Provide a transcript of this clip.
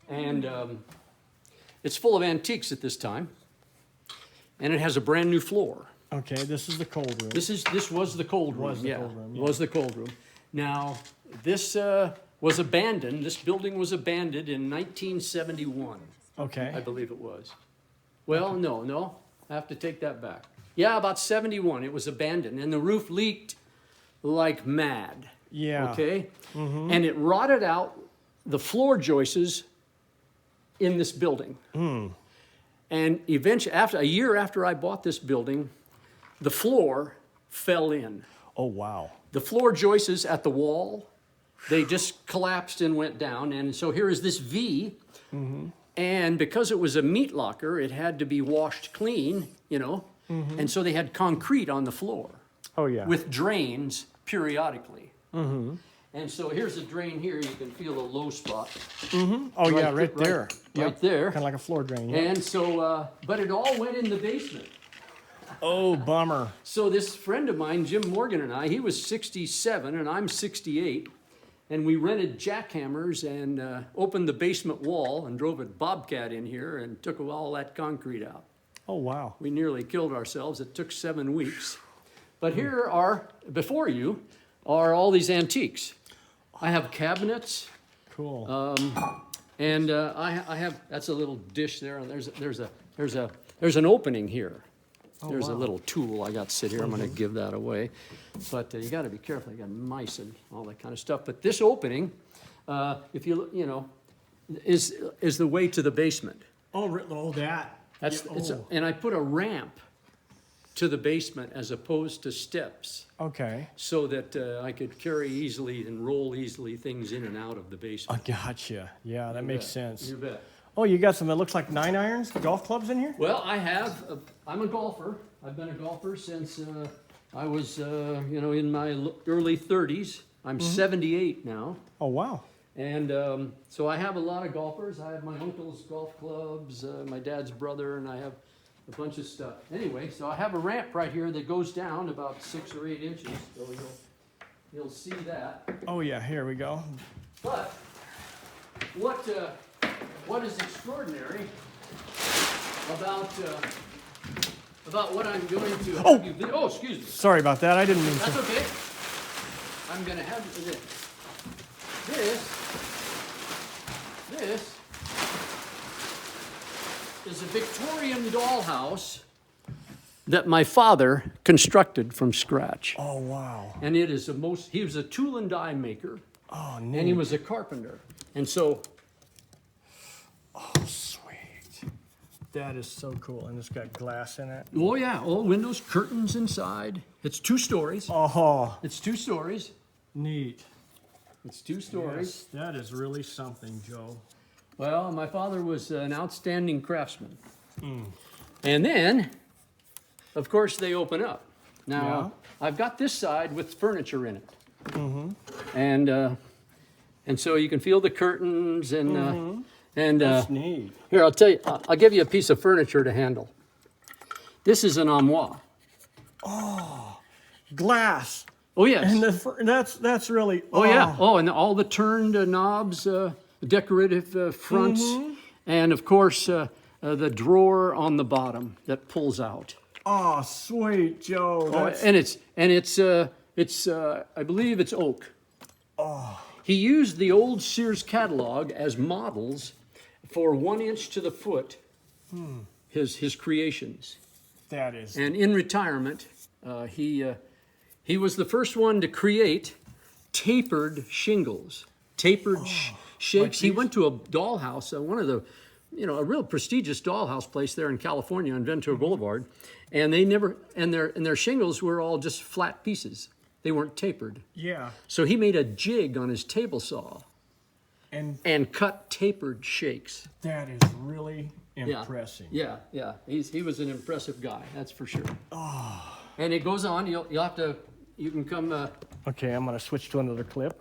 And it's full of antiques at this time. And it has a brand new floor. Okay, this is the cold room. This was the cold room. Was the cold room, yeah. Was the cold room. Now, this was abandoned. This building was abandoned in 1971. Okay. I believe it was. Well, no. I have to take that back. Yeah, about 71. It was abandoned, and the roof leaked like mad. Yeah. Okay? And it rotted out the floor joists in this building. And eventually, a year after I bought this building, the floor fell in. Oh, wow. The floor joists at the wall, they just collapsed and went down. And so here is this V. And because it was a meat locker, it had to be washed clean, you know. And so they had concrete on the floor. Oh, yeah. With drains periodically. And so here's a drain here. You can feel a low spot. Oh, yeah, right there. Right there. Kind of like a floor drain, yeah. And so, but it all went in the basement. Oh, bummer. So this friend of mine, Jim Morgan, and I, he was 67 and I'm 68. And we rented jackhammers and opened the basement wall and drove a Bobcat in here and took all that concrete out. Oh, wow. We nearly killed ourselves. It took 7 weeks. But here are, before you, are all these antiques. I have cabinets. Cool. And I have, that's a little dish there, and there's an opening here. There's a little tool I got to sit here. I'm going to give that away. But you got to be careful. You got mice and all that kind of stuff. But this opening, if you know, is the way to the basement. Oh, that. That's Yeah, and I put a ramp to the basement as opposed to steps, Okay. so that I could carry easily and roll easily things in and out of the basement. I gotcha. Yeah, that makes sense. You bet. Oh, you got some, it looks like 9-irons, golf clubs in here? Well, I'm a golfer. I've been a golfer since I was, in my early 30s. I'm 78 now. Oh, wow. And so I have a lot of golfers. I have my uncle's golf clubs, my dad's brother, and I have a bunch of stuff. Anyway, so I have a ramp right here that goes down about 6 or 8 inches. So you'll see that. Oh, yeah, here we go. But what is extraordinary about what I'm going to have you do? Oh, excuse me. Sorry about that. I didn't mean That's to. okay. I'm going to have this. This is a Victorian dollhouse that my father constructed from scratch. Oh, wow. And it is he was a tool and die maker. Oh, neat. And he was a carpenter. And so, Oh, sweet. That is so cool. And it's got glass in it. oh yeah, all windows, curtains inside. It's 2 stories. Oh, It's 2 stories. neat. It's 2 stories. Yes, that is really something, Joe. Well, my father was an outstanding craftsman. And then, of course, they open up. Now, I've got this side with furniture in it. And so you can feel the curtains and That's neat. here, I'll tell you, I'll give you a piece of furniture to handle. This is an armoire. Glass. Oh, yes. And that's really. Oh, yeah. Oh, and all the turned knobs, decorative fronts, and of course the drawer on the bottom that pulls out. Oh, sweet, Joe. Oh, and it's I believe it's oak. Oh. He used the old Sears catalog as models for 1 inch to the foot. His creations. That is. And in retirement, he was the first one to create tapered shingles, tapered shapes. He went to a dollhouse, one of the, a real prestigious dollhouse place there in California on Ventura Boulevard, and their shingles were all just flat pieces. They weren't tapered. Yeah. So he made a jig on his table saw and cut tapered shakes. That is really impressive. Yeah. He was an impressive guy, that's for sure. Oh. And it goes on. You can come. Okay, I'm going to switch to another clip.